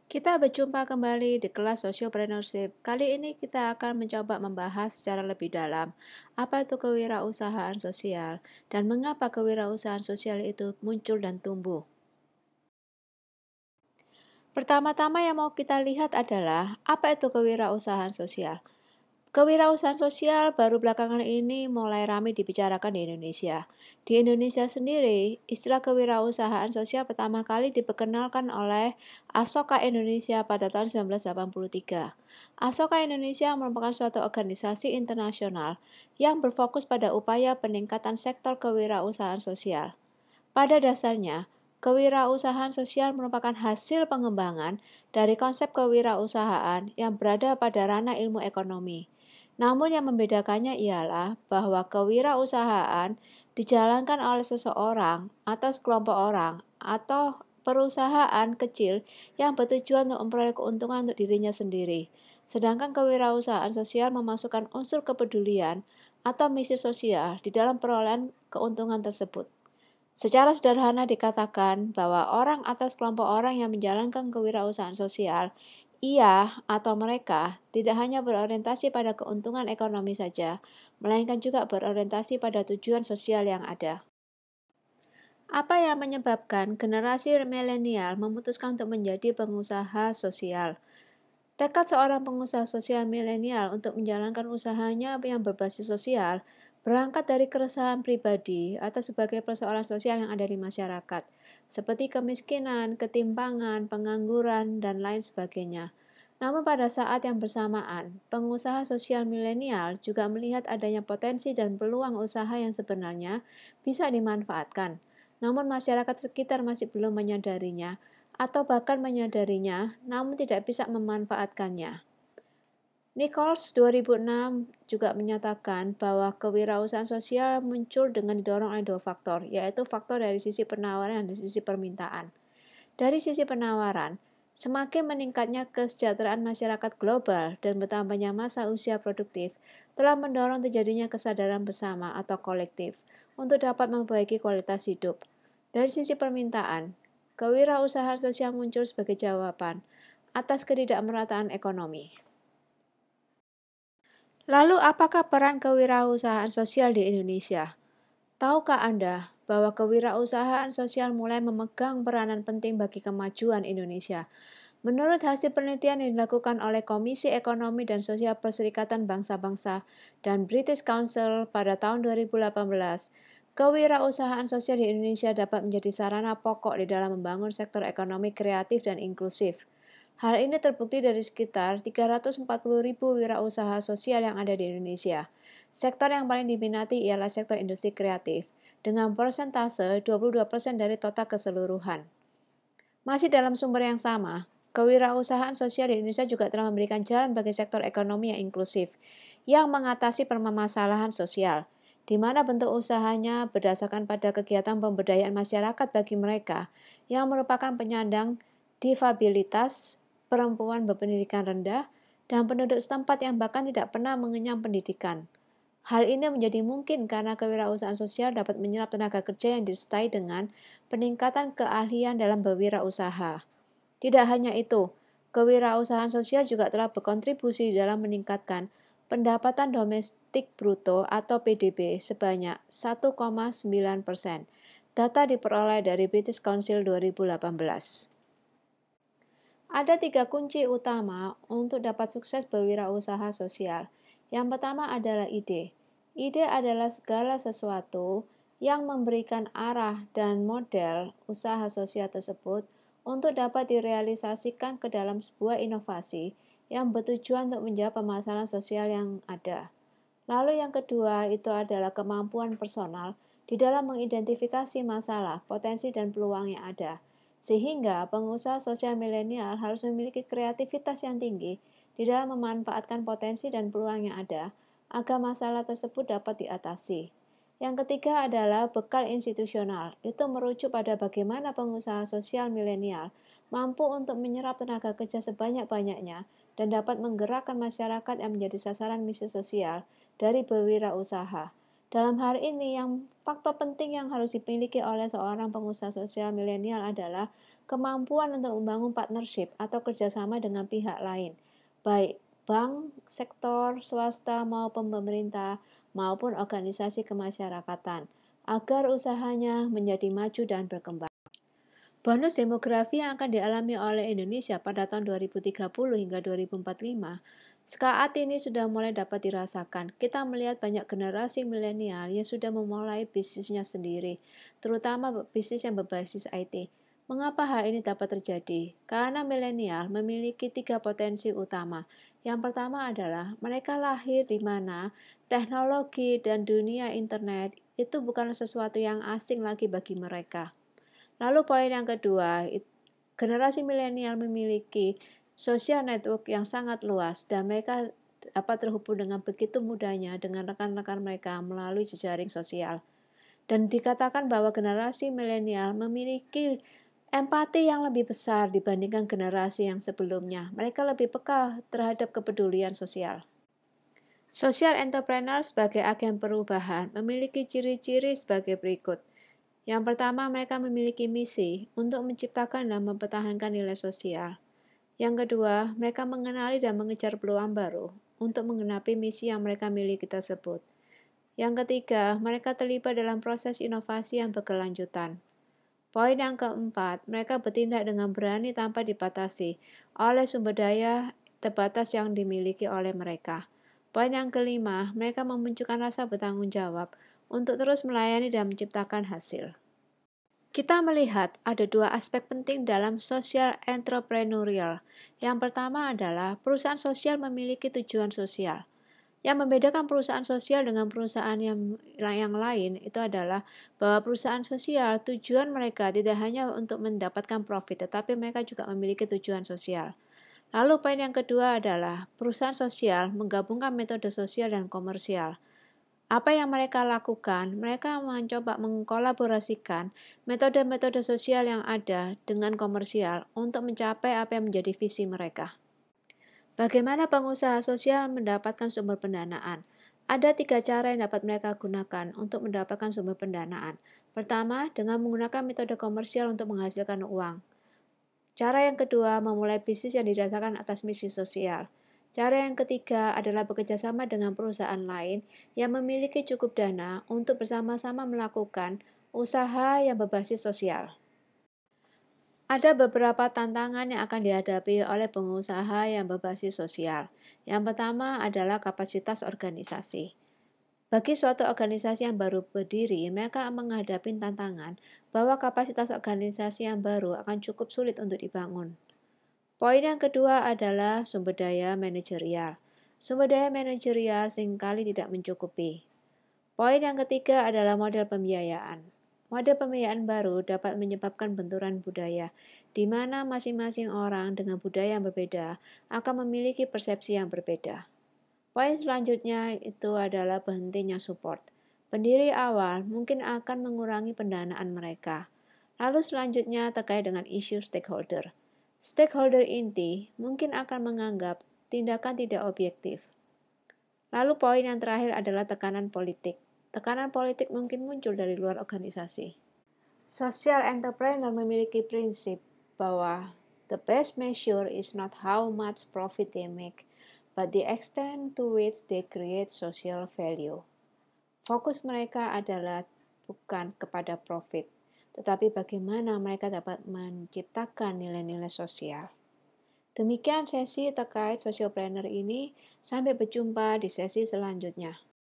Kita berjumpa kembali di kelas Sociopreneurship. Kali ini kita akan mencoba membahas secara lebih dalam apa itu kewirausahaan sosial dan mengapa kewirausahaan sosial itu muncul dan tumbuh. Pertama-tama yang mau kita lihat adalah apa itu kewirausahaan sosial. Kewirausahaan sosial baru belakangan ini mulai ramai dibicarakan di Indonesia. Di Indonesia sendiri, istilah kewirausahaan sosial pertama kali diperkenalkan oleh Asoka Indonesia pada tahun 1983. Asoka Indonesia merupakan suatu organisasi internasional yang berfokus pada upaya peningkatan sektor kewirausahaan sosial. Pada dasarnya, kewirausahaan sosial merupakan hasil pengembangan dari konsep kewirausahaan yang berada pada ranah ilmu ekonomi. Namun yang membedakannya ialah bahwa kewirausahaan dijalankan oleh seseorang atau sekelompok orang atau perusahaan kecil yang bertujuan untuk memperoleh keuntungan untuk dirinya sendiri. Sedangkan kewirausahaan sosial memasukkan unsur kepedulian atau misi sosial di dalam perolehan keuntungan tersebut. Secara sederhana dikatakan bahwa orang atau sekelompok orang yang menjalankan kewirausahaan sosial, ia atau mereka tidak hanya berorientasi pada keuntungan ekonomi saja, melainkan juga berorientasi pada tujuan sosial yang ada. Apa yang menyebabkan generasi milenial memutuskan untuk menjadi pengusaha sosial? Tekad seorang pengusaha sosial milenial untuk menjalankan usahanya yang berbasis sosial berangkat dari keresahan pribadi atau sebagai persoalan sosial yang ada di masyarakat, seperti kemiskinan, ketimpangan, pengangguran, dan lain sebagainya. Namun pada saat yang bersamaan, pengusaha sosial milenial juga melihat adanya potensi dan peluang usaha yang sebenarnya bisa dimanfaatkan. Namun masyarakat sekitar masih belum menyadarinya atau bahkan menyadarinya namun tidak bisa memanfaatkannya. Nichols 2006 juga menyatakan bahwa kewirausahaan sosial muncul dengan didorong oleh dua faktor, yaitu faktor dari sisi penawaran dan dari sisi permintaan. Dari sisi penawaran, semakin meningkatnya kesejahteraan masyarakat global dan bertambahnya masa usia produktif telah mendorong terjadinya kesadaran bersama atau kolektif untuk dapat memperbaiki kualitas hidup. Dari sisi permintaan, kewirausahaan sosial muncul sebagai jawaban atas ketidakmerataan ekonomi. Lalu apakah peran kewirausahaan sosial di Indonesia? Tahukah Anda bahwa kewirausahaan sosial mulai memegang peranan penting bagi kemajuan Indonesia? Menurut hasil penelitian yang dilakukan oleh Komisi Ekonomi dan Sosial Perserikatan Bangsa-Bangsa dan British Council pada tahun 2018, kewirausahaan sosial di Indonesia dapat menjadi sarana pokok di dalam membangun sektor ekonomi kreatif dan inklusif. Hal ini terbukti dari sekitar 340.000 wirausaha sosial yang ada di Indonesia. Sektor yang paling diminati ialah sektor industri kreatif, dengan persentase 22% dari total keseluruhan. Masih dalam sumber yang sama, kewirausahaan sosial di Indonesia juga telah memberikan jalan bagi sektor ekonomi yang inklusif, yang mengatasi permasalahan sosial, di mana bentuk usahanya berdasarkan pada kegiatan pemberdayaan masyarakat bagi mereka yang merupakan penyandang difabilitas, perempuan berpendidikan rendah, dan penduduk setempat yang bahkan tidak pernah mengenyam pendidikan. Hal ini menjadi mungkin karena kewirausahaan sosial dapat menyerap tenaga kerja yang disertai dengan peningkatan keahlian dalam berwirausaha. Tidak hanya itu, kewirausahaan sosial juga telah berkontribusi dalam meningkatkan pendapatan domestik bruto atau PDB sebanyak 1,9%. Data diperoleh dari British Council 2018. Ada 3 kunci utama untuk dapat sukses berwirausaha sosial. Yang pertama adalah ide. Ide adalah segala sesuatu yang memberikan arah dan model usaha sosial tersebut untuk dapat direalisasikan ke dalam sebuah inovasi yang bertujuan untuk menjawab permasalahan sosial yang ada. Lalu yang kedua itu adalah kemampuan personal di dalam mengidentifikasi masalah, potensi, dan peluang yang ada. Sehingga pengusaha sosial milenial harus memiliki kreativitas yang tinggi di dalam memanfaatkan potensi dan peluang yang ada agar masalah tersebut dapat diatasi. Yang ketiga adalah bekal institusional. Itu merujuk pada bagaimana pengusaha sosial milenial mampu untuk menyerap tenaga kerja sebanyak-banyaknya dan dapat menggerakkan masyarakat yang menjadi sasaran misi sosial dari berwirausaha. Dalam hal ini, faktor penting yang harus dimiliki oleh seorang pengusaha sosial milenial adalah kemampuan untuk membangun partnership atau kerjasama dengan pihak lain, baik bank, sektor swasta maupun pemerintah, maupun organisasi kemasyarakatan, agar usahanya menjadi maju dan berkembang. Bonus demografi yang akan dialami oleh Indonesia pada tahun 2030 hingga 2045 saat ini sudah mulai dapat dirasakan. Kita melihat banyak generasi milenial yang sudah memulai bisnisnya sendiri, terutama bisnis yang berbasis IT. Mengapa hal ini dapat terjadi? Karena milenial memiliki 3 potensi utama. Yang pertama adalah mereka lahir di mana teknologi dan dunia internet itu bukan sesuatu yang asing lagi bagi mereka. Lalu poin yang kedua, generasi milenial memiliki social network yang sangat luas dan mereka dapat terhubung dengan begitu mudahnya dengan rekan-rekan mereka melalui jejaring sosial. Dan dikatakan bahwa generasi milenial memiliki empati yang lebih besar dibandingkan generasi yang sebelumnya. Mereka lebih peka terhadap kepedulian sosial. Social entrepreneur sebagai agen perubahan memiliki ciri-ciri sebagai berikut. Yang pertama, mereka memiliki misi untuk menciptakan dan mempertahankan nilai sosial. Yang kedua, mereka mengenali dan mengejar peluang baru untuk menggenapi misi yang mereka miliki tersebut. Yang ketiga, mereka terlibat dalam proses inovasi yang berkelanjutan. Poin yang keempat, mereka bertindak dengan berani tanpa dibatasi oleh sumber daya terbatas yang dimiliki oleh mereka. Poin yang kelima, mereka memunculkan rasa bertanggung jawab untuk terus melayani dan menciptakan hasil. Kita melihat ada 2 aspek penting dalam social entrepreneurial. Yang pertama adalah perusahaan sosial memiliki tujuan sosial. Yang membedakan perusahaan sosial dengan perusahaan yang lain itu adalah bahwa perusahaan sosial tujuan mereka tidak hanya untuk mendapatkan profit, tetapi mereka juga memiliki tujuan sosial. Lalu poin yang kedua adalah perusahaan sosial menggabungkan metode sosial dan komersial. Apa yang mereka lakukan? Mereka mencoba mengkolaborasikan metode-metode sosial yang ada dengan komersial untuk mencapai apa yang menjadi visi mereka. Bagaimana pengusaha sosial mendapatkan sumber pendanaan? Ada 3 cara yang dapat mereka gunakan untuk mendapatkan sumber pendanaan. Pertama, dengan menggunakan metode komersial untuk menghasilkan uang. Cara yang kedua, memulai bisnis yang didasarkan atas misi sosial. Cara yang ketiga adalah bekerjasama dengan perusahaan lain yang memiliki cukup dana untuk bersama-sama melakukan usaha yang berbasis sosial. Ada beberapa tantangan yang akan dihadapi oleh pengusaha yang berbasis sosial. Yang pertama adalah kapasitas organisasi. Bagi suatu organisasi yang baru berdiri, mereka menghadapi tantangan bahwa kapasitas organisasi yang baru akan cukup sulit untuk dibangun. Poin yang kedua adalah sumber daya manajerial. Sumber daya manajerial seringkali tidak mencukupi. Poin yang ketiga adalah model pembiayaan. Model pembiayaan baru dapat menyebabkan benturan budaya, di mana masing-masing orang dengan budaya yang berbeda akan memiliki persepsi yang berbeda. Poin selanjutnya itu adalah berhentinya support. Pendiri awal mungkin akan mengurangi pendanaan mereka. Lalu selanjutnya terkait dengan isu stakeholder. Stakeholder inti mungkin akan menganggap tindakan tidak objektif. Lalu poin yang terakhir adalah tekanan politik. Tekanan politik mungkin muncul dari luar organisasi. Social entrepreneur memiliki prinsip bahwa the best measure is not how much profit they make, but the extent to which they create social value. Fokus mereka adalah bukan kepada profit, tetapi bagaimana mereka dapat menciptakan nilai-nilai sosial. Demikian sesi terkait socialpreneur ini. Sampai berjumpa di sesi selanjutnya.